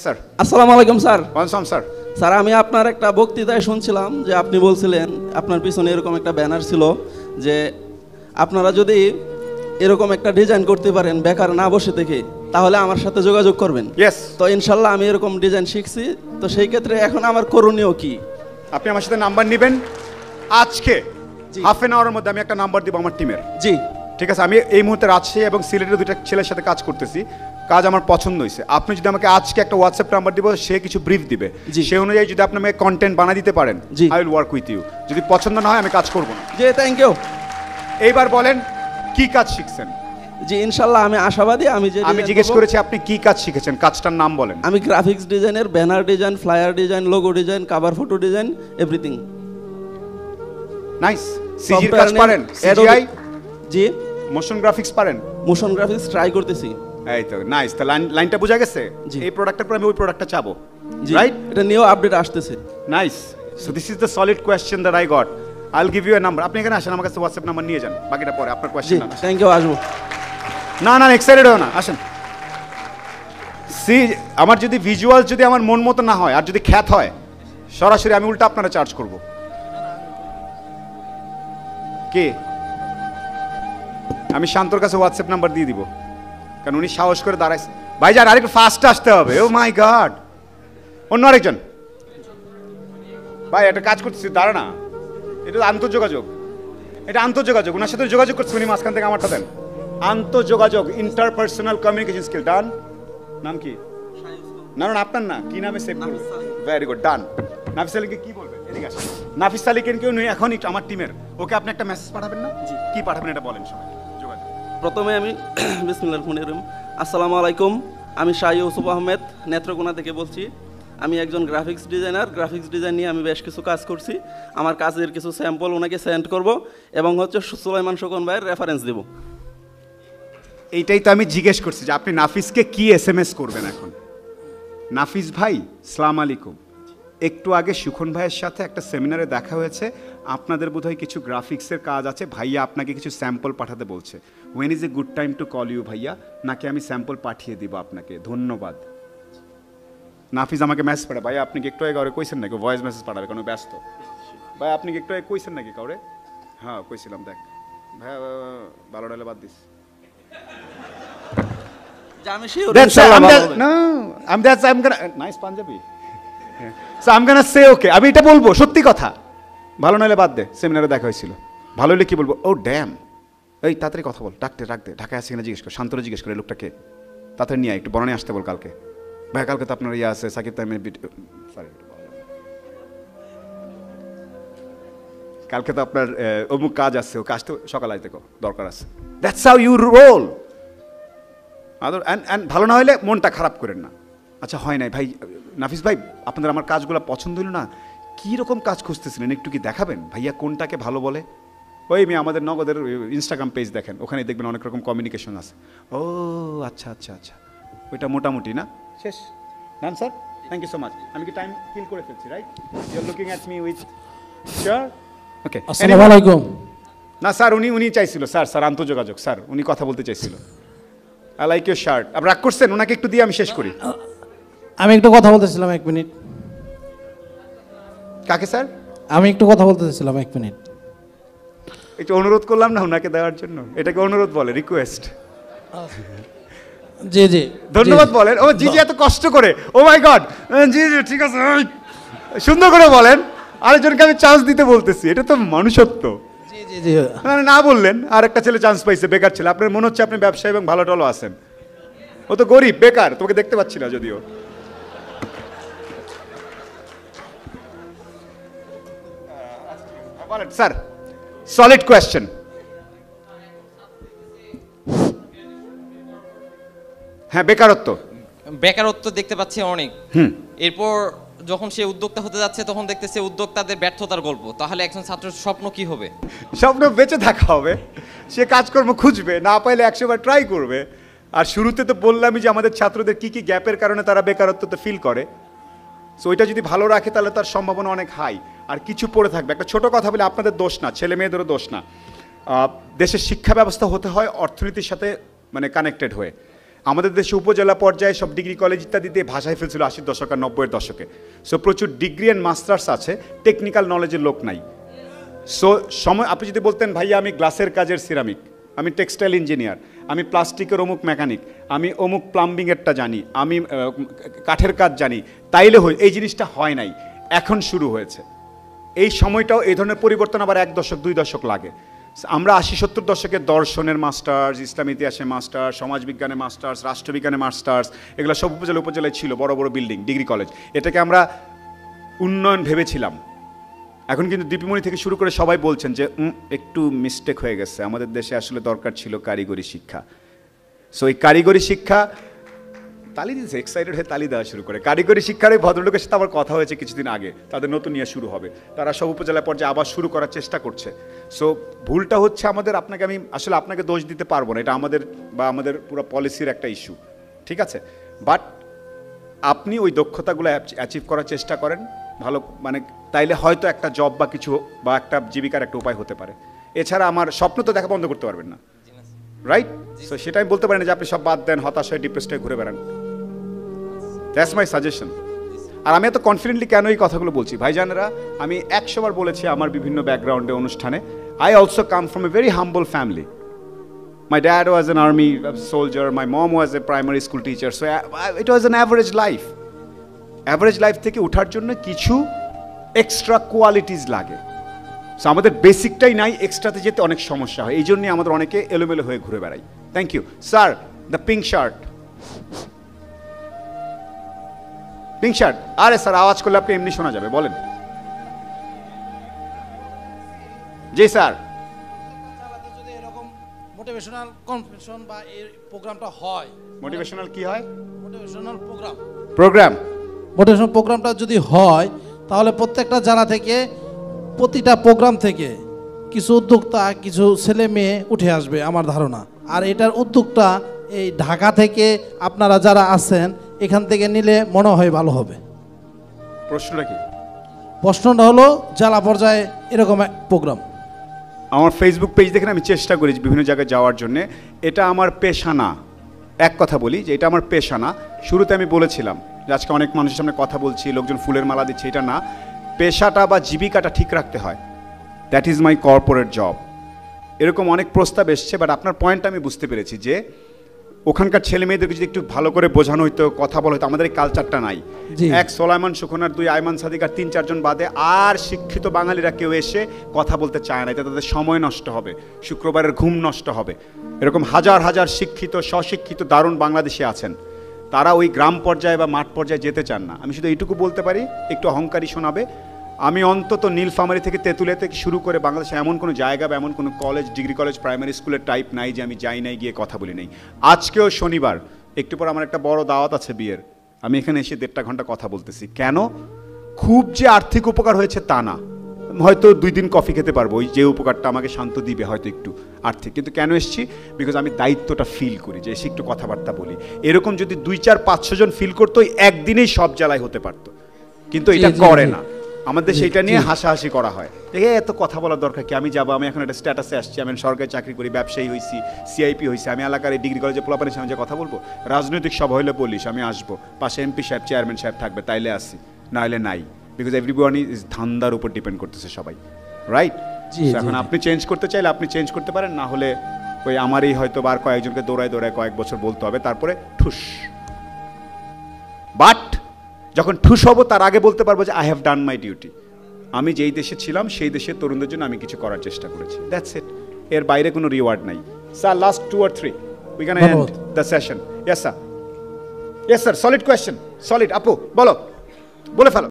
Sir আসসালামু আলাইকুম sir. ওয়ানসাম sir. Sir আমি আপনার একটা বক্তৃতায় শুনছিলাম যে আপনি বলছিলেন আপনার পিছনে এরকম একটা ব্যানার ছিল যে আপনারা যদি এরকম একটা ডিজাইন করতে পারেন বেকার না বসে থেকে তাহলে আমার সাথে যোগাযোগ করবেন। ইয়েস। তো ইনশাল্লাহ আমি এরকম ডিজাইন শিখছি। তো সেই ক্ষেত্রে এখন আমার করণীয় কি? আপনি আমার সাথে নাম্বার নেবেন আজকে হাফ এন আওয়ারের মধ্যে। আমি একটা নাম্বার দিব আমার টিমের। জি ঠিক আছে। আমি এই মুহূর্তে রাজশাহী এবং সিলেটের দুইটা ছেলের সাথে কাজ করতেছি। কাজ আমার পছন্দ হয়েছে। আপনি যদি আমাকে আজকে একটা হোয়াটসঅ্যাপ নাম্বার দিব, সে কিছু ব্রিফ দিবে, সেই অনুযায়ী যদি আপনি আমাকে কন্টেন্ট বানিয়ে দিতে পারেন, I will work with you. যদি পছন্দ না হয় আমি কাজ করব না। জি থ্যাংক ইউ। এইবার বলেন কি কাজ শিখছেন? জি ইনশাল্লাহ আমি আশাবাদী। আমি জিজ্ঞেস করেছি আপনি কি কাজ শিখেছেন, কাজটার নাম বলেন। আমি গ্রাফিক্স ডিজাইনের banner design, flyer design, logo design, cover photo design, everything. Nice. সিজির কাজ পারেন? সিজিআই? জি। মোশন গ্রাফিক্স পারেন? মোশন গ্রাফিক্স ট্রাই করতেছি। এই তো নাইস। তো লাইনটা বোঝা গেছে। এই প্রোডাক্টের পর আমি ওই প্রোডাক্টটা চাবো, রাইট? এটা নিউ আপডেট আসতেছে। Nice. So this is the solid question that I got. I will give you a number. আপনি এখানে আসেন, আমার কাছে হোয়াটসঅ্যাপ নাম্বার নিয়ে যান। বাকিটা পরে আপনার কোয়েশ্চেন। G thank you. আসবো না না এক্সাইটেড হও না, আসেন। সি আমার যদি ভিজুয়াল যদি আমার মন মতো না হয় আর যদি খ্যাত হয়, সরাসরি আমি উল্টা আপনারা চার্জ করব। কে? আমি শান্তর কাছে হোয়াটসঅ্যাপ নাম্বার দিয়ে দিব, কারণ উনি সাহস করে দাঁড়াইছে। ভাইজান আরেকটু ফাস্ট আসতে হবে। ও মাই গড। অন্য আরেকজন ভাই একটা কাজ করতেছি, দাঁড়া না। এটা আন্তঃযোগাযোগ, এটা আন্তঃযোগাযোগ। ওনার সাথে যোগাযোগ করছে, উনি মাঝখান থেকে আমারটা দেন। আন্তঃযোগাযোগ, ইন্টারপার্সোনাল কমিউনিকেশন স্কিল। ডান। নাম কি? না না আপনার না, কি নামে সেভ করবে? ভেরি গুড, ডান। নাফিস আলীকে কি বলবেন? এদিকে আসেন। নাফিস আলীকে কেউ নয়, এখন আমার টিমের। ওকে আপনি একটা মেসেজ পাঠাবেন না? জি। কি পাঠাবেন এটা বলেন সবাই। যোগাযোগ। প্রথমে আমি বিসমিল্লাহির রহমানির রহিম। আসসালামু আলাইকুম। আমি শাহ ইউসুফ আহমেদ নেত্রকোনা থেকে বলছি। আমি একজন গ্রাফিক্স ডিজাইনার। গ্রাফিক্স ডিজাইন নিয়ে আমি বেশ কিছু কাজ করছি। আমার কাজের কিছু স্যাম্পল ওনাকে সেন্ড করব এবং হচ্ছে সুলাইমান শোকন ভাইয়ের রেফারেন্স দেব। এইটাই তো আমি জিজ্ঞেস করছি যে আপনি নাফিসকে কি এসএমএস করবেন এখন। নাফিস ভাই সালাম আলাইকুম, একটু আগে সুখন ভাইয়ের সাথে একটা সেমিনারে দেখা হয়েছে। আপনাদের বোধহয় কিছু গ্রাফিক্সের কাজ আছে, ভাইয়া আপনাকে কিছু স্যাম্পল পাঠাতে বলছে। When is a good time to call you ভাইয়া, নাকি আমি স্যাম্পল পাঠিয়ে দিব আপনাকে? ধন্যবাদ। নাফিস আমাকে মেসেজ পাঠায়, ভাইয়া আপনি কি একটু আগে কাউরে কইছেন নাকি? ভয়েস মেসেজ পাঠাবে, কারণ ব্যস্ত। ভাই আপনি কি একটু আগে কইছেন নাকি কাউরে? হ্যাঁ কইছিলাম। দেখ ভাইয়া ভালো ডালে বাদ দিস। আমি এটা বলবো সত্যি কথা, ভালো নাহলে বাদ দে। সেমিনারে দেখা হয়েছিল, ভালো হলে কি বলবো? ও ড্যাম, এই তাড়াতাড়ি কথা বল, ডাকতে রাখতে ঢাকায় আসছে কিনা জিজ্ঞেস কর, শান্তরে জিজ্ঞেস করে লোকটাকে তাড়াতাড়ি নিয়ে একটু বনানি আসতে বল কালকে। ভাই কালকে তো আপনার ইয়ে আছে সাকিব তাইমের, সরি কালকে তো আপনার অমুক কাজ আছে, ও কাজ তো সকাল আসতে দরকার আছে। That's how you roll. ভালো না হলে মনটা খারাপ করেন না। আচ্ছা হয় নাই ভাই, নাফিস ভাই আপনাদের আমার কাজগুলো পছন্দ হলো না, কীরকম কাজ খুঁজতেছিলেন একটু কি দেখাবেন? ভাইয়া কোনটাকে ভালো বলে? ওই মেয়ে আমাদের নগদের ইনস্টাগ্রাম পেজ দেখেন, ওখানে দেখবেন অনেক রকম কমিউনিকেশন আছে। ও আচ্ছা আচ্ছা আচ্ছা, ওইটা মোটামুটি না? শেষ। Done sir, thank you so much. আমি কি টাইম কিল করে ফেলছি? Right, you are looking at me with sure. Okay. আসসালামু আলাইকুম। না স্যার উনি চাইছিল, স্যার আন্তঃযোগাযোগ স্যার, উনি কথা বলতে চাইছিল। I like your shirt. আপনি রাগ করছেন? ওনাকে একটু দিয়ে আমি শেষ করি। আমি একটু কথা বলতেছিলাম, 1 মিনিট। কাকে স্যার? আমি একটু কথা বলতেছিলাম, 1 মিনিট। একটু অনুরোধ করলাম না ওনাকে দেওয়ার জন্য, এটাকে অনুরোধ বলে, রিকোয়েস্ট। জি জি ধন্যবাদ বলেন। ও জি জি এত কষ্ট করে, ও মাই গড, জি জি ঠিক আছে, সুন্দর করে বলেন। আরেকজনকে আমি চান্স দিতে বলতেছি, এটা তো মনুষ্যত্ব। জি জি জি না বললেন, আর একটা ছেলে চান্স পাইছে, বেকার ছেলে। আপনার মনে হচ্ছে আপনি ব্যবসায়ী এবং ভালো টালো আছেন, ও তো গরিব বেকার, তোকে দেখতে পাচ্ছি না যদিও। বলেন স্যার, সলিড কোয়েশ্চেন। হ্যাঁ বেকারত্ব দেখতে পাচ্ছি অনেক। এরপর যখন সে উদ্যোক্তা হতে যাচ্ছে তখন দেখতেছে উদ্যোক্তাদের ব্যর্থতার গল্প। তাহলে একজন ছাত্রের স্বপ্ন কি হবে? স্বপ্ন বেঁচে থাকা হবে। সে কাজকর্ম খুঁজবে, না পাইলে 100 বার ট্রাই করবে। আর শুরুতে তো বললামই যে আমাদের ছাত্রদের কি কি গ্যাপের কারণে তারা বেকারত্বতে ফিল করে। সো ওইটা যদি ভালো রাখে তাহলে তার সম্ভাবনা অনেক হাই। আর কিছু পড়ে থাকবে। একটা ছোট কথা বলে, আপনাদের দোষ না, ছেলে মেয়েদেরও দোষ না। দেশের শিক্ষা ব্যবস্থা হতে হয় অর্থনীতির সাথে মানে কানেক্টেড হয়ে। আমাদের দেশে উপজেলা পর্যায়ে সব ডিগ্রি কলেজ ইত্যাদি দিয়ে ভাষায় ফেলছিল 80-এর দশক আর 90-এর দশকে। সো প্রচুর ডিগ্রি অ্যান্ড মাস্টার্স আছে, টেকনিক্যাল নলেজের লোক নাই। সো সময় আপনি যদি বলতেন ভাইয়া আমি গ্লাসের কাজের সিরামিক, আমি টেক্সটাইল ইঞ্জিনিয়ার, আমি প্লাস্টিকের অমুক মেকানিক, আমি অমুক প্লাম্বিংয়েরটা জানি, আমি কাঠের কাজ জানি, তাইলে এই জিনিসটা হয় নাই, এখন শুরু হয়েছে। এই সময়টাও এই ধরনের পরিবর্তন আবার 1 দশক 2 দশক লাগে। আমরা 80-70 দশকে দর্শনের মাস্টার্স, ইসলাম ইতিহাসে মাস্টার্স, সমাজবিজ্ঞানে মাস্টার্স, রাষ্ট্রবিজ্ঞানে মাস্টার্স, এগুলো সব উপজেলায় ছিল, বড় বড় বিল্ডিং, ডিগ্রি কলেজ। এটাকে আমরা উন্নয়ন ভেবেছিলাম। এখন কিন্তু দীপিমণি থেকে শুরু করে সবাই বলছেন যে একটু মিস্টেক হয়ে গেছে, আমাদের দেশে আসলে দরকার ছিল কারিগরি শিক্ষা। সো এই কারিগরি শিক্ষা তালি দিয়েছে, এক্সাইটেড হয়ে তালি দেওয়া শুরু করে। কারিগরি শিক্ষার ওই ভদ্রলোকের সাথে আমার কথা হয়েছে কিছুদিন আগে, তাদের নতুন নিয়ে শুরু হবে, তারা সব উপজেলা পর্যায়ে আবার শুরু করার চেষ্টা করছে। সো ভুলটা হচ্ছে আমাদের, আমি আসলে আপনাকে দোষ দিতে পারবো না, এটা আমাদের বা আমাদের পুরো পলিসির একটা ইস্যু, ঠিক আছে? বাট আপনি ওই দক্ষতাগুলো অ্যাচিভ করার চেষ্টা করেন ভালো, মানে তাইলে হয়তো একটা জব বা কিছু বা একটা জীবিকার একটা উপায় হতে পারে। এছাড়া আমার স্বপ্ন তো দেখা বন্ধ করতে পারবেন না, রাইট? সো সেটা আমি বলতে পারি না যে আপনি সব বাদ দেন, হতাশ হয়ে ডিপ্রেসড হয়ে ঘুরে বেড়ান। That's my suggestion. আর আমি এত কনফিডেন্টলি কেন এই কথাগুলো বলছি ভাইজানেরা, আমি 100 বার বলেছি আমার বিভিন্ন ব্যাকগ্রাউন্ডে অনুষ্ঠানে, I also come from a very humble family. My dad was an army soldier, my mom was a primary school teacher, so it was an average life. Average life থেকে ওঠার জন্য কিছু এক্সট্রা কোয়ালিটিস লাগে। So আমাদের বেসিকটাই নাই, এক্সট্রাতে যেতে অনেক সমস্যা হয়, এই জন্যই আমাদের অনেকে এলোমেলো হয়ে ঘুরে বেড়াই। Thank you sir. The pink shirt, pink shirt. আরে স্যার আওয়াজ করলে আপনি এমনি শোনা যাবে, বলেন। জি স্যার। যদি এরকম মোটিভেশনাল কনফারেন্স বা এই প্রোগ্রামটা হয়, মোটিভেশনাল কি হয়? মোটিভেশনাল প্রোগ্রাম মোটিভেশনাল প্রোগ্রামটা যদি হয়, তাহলে প্রত্যেকটা জেলা থেকে, প্রতিটা প্রোগ্রাম থেকে কিছু উদ্যোক্তা, কিছু ছেলে মেয়ে উঠে আসবে আমার ধারণা। আর এটার উদ্যোগটা এই ঢাকা থেকে আপনারা যারা আছেন এখান থেকে নিলে মনে হয় ভালো হবে। প্রশ্নটা কি? প্রশ্নটা হলো জেলা পর্যায়ে এরকম এক প্রোগ্রাম। আমার ফেসবুক পেজ দেখেন আমি চেষ্টা করি বিভিন্ন জায়গায় যাওয়ার জন্যে। এটা আমার পেশা না, এক কথা বলি যে এটা আমার পেশা না। শুরুতে আমি বলেছিলাম যে আজকে অনেক মানুষের সামনে কথা বলছি, লোকজন ফুলের মালা দিচ্ছে, এটা না। পেশাটা বা জীবিকাটা ঠিক রাখতে হয়, that is my corporate job. এরকম অনেক প্রস্তাব এসছে, বাট আপনার পয়েন্টটা আমি বুঝতে পেরেছি যে ওখানকার ছেলে মেয়েদেরকে যদি একটু ভালো করে বোঝানো হইতো, কথা বলা হইতো। আমাদের এই কালচারটা নাই। এক সোলাইমান সুখনার, 2 আইমান সাদিকার, 3-4 জন বাদে আর শিক্ষিত বাঙালিরা কেউ এসে কথা বলতে চায় না। এতে তাদের সময় নষ্ট হবে, শুক্রবারের ঘুম নষ্ট হবে। এরকম হাজার হাজার শিক্ষিত, স্বশিক্ষিত দারুণ বাংলাদেশি আছেন, তারা ওই গ্রাম পর্যায়ে বা মাঠ পর্যায়ে যেতে চান না। আমি শুধু এইটুকু বলতে পারি, একটু অহংকারী শোনাবে, আমি অন্তত নীলফামারী থেকে তেঁতুলিয়া থেকে শুরু করে বাংলাদেশে এমন কোনো জায়গা বা এমন কোনো কলেজ, ডিগ্রি কলেজ, প্রাইমারি স্কুলের টাইপ নাই যে আমি যাই নাই, গিয়ে কথা বলি নাই। আজকেও শনিবার, একটু পর আমার একটা বড় দাওয়াত আছে বিয়ের, আমি এখানে এসে 1.5 ঘন্টা কথা বলতেছি। কেন? খুব যে আর্থিক উপকার হয়েছে তা না, হয়তো 2 দিন কফি খেতে পারবো, ওই যে উপকারটা আমাকে শান্ত দিবে হয়তো একটু আর্থিক। কিন্তু কেন এসেছি? বিকজ আমি দায়িত্বটা ফিল করি যে এসে একটু কথাবার্তা বলি। এরকম যদি 2, 4, 500 জন ফিল করতো, একদিনেই সব জেলায় হতে পারতো, কিন্তু এটা করে না। আমাদের সেটা নিয়ে হাসাহাসি করা হয়, এত কথা বলার দরকার কি? আমি যাবো, আমি এখন একটা স্ট্যাটাসে আসছি, আমি সরকারি চাকরি করি, ব্যবসায়ী হয়েছি, সিআইপি হয়েছি, আমি এলাকার এই ডিগ্রি কলেজে পোলাপানের সামনে যে কথা বলবো। রাজনৈতিক সভা হইলে বলিস আমি আসবো, পাশে এমপি সাহেব, চেয়ারম্যান সাহেব থাকবে, তাইলে আসি, না হলে নাই। বিকজ এভরিওয়ান ইজ ধান্দার উপর ডিপেন্ড করতেছে সবাই, রাইট? এখন আপনি চেঞ্জ করতে চাইলে আপনি চেঞ্জ করতে পারেন, না হলে ওই আমারই হয়তো বার কয়েকজনকে দৌড়ায় কয়েক বছর বলতে হবে, তারপরে ঠুস। বাট যখন ঠুস হবো তার আগে বলতে পারবো যে I have done my duty. আমি যেই দেশে ছিলাম সেই দেশের তরুণদের জন্য আমি কিছু করার চেষ্টা করেছি, দ্যাটস ইট। এর বাইরে কোনো রিওয়ার্ড নাই। Sir last 2 or 3 we can end the session. Yes sir, yes sir. Solid question, solid. আপু বলো, বলে ফেলো।